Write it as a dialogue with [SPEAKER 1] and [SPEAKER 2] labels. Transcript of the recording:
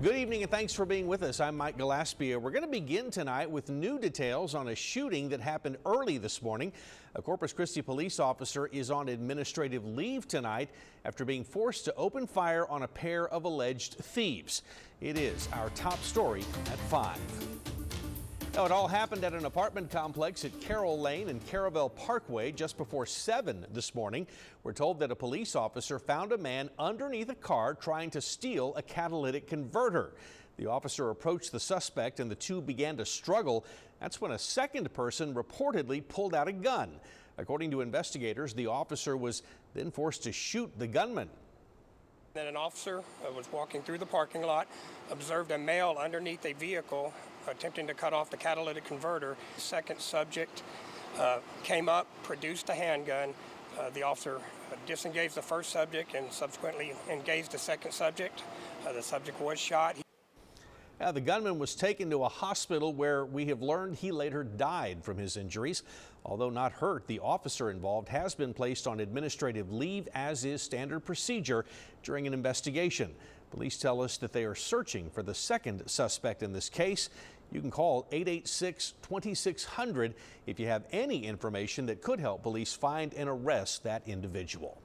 [SPEAKER 1] Good evening and thanks for being with us. I'm Mike Gillespie. We're going to begin tonight with new details on a shooting that happened early this morning. A Corpus Christi police officer is on administrative leave tonight after being forced to open fire on a pair of alleged thieves. It is our top story at 5. Now, it all happened at an apartment complex at Carroll Lane and Caravelle Parkway just before 7 this morning. We're told that a police officer found a man underneath a car trying to steal a catalytic converter. The officer approached the suspect and the two began to struggle. That's when a second person reportedly pulled out a gun. According to investigators, the officer was then forced to shoot the gunman.
[SPEAKER 2] Then an officer was walking through the parking lot, observed a male underneath a vehicle attempting to cut off the catalytic converter. The second subject came up, produced a handgun. The officer disengaged the first subject and subsequently engaged the second subject. The subject was shot.
[SPEAKER 1] The gunman was taken to a hospital where we have learned he later died from his injuries. Although not hurt, the officer involved has been placed on administrative leave, as is standard procedure during an investigation. Police tell us that they are searching for the second suspect in this case. You can call 886-2600 if you have any information that could help police find and arrest that individual.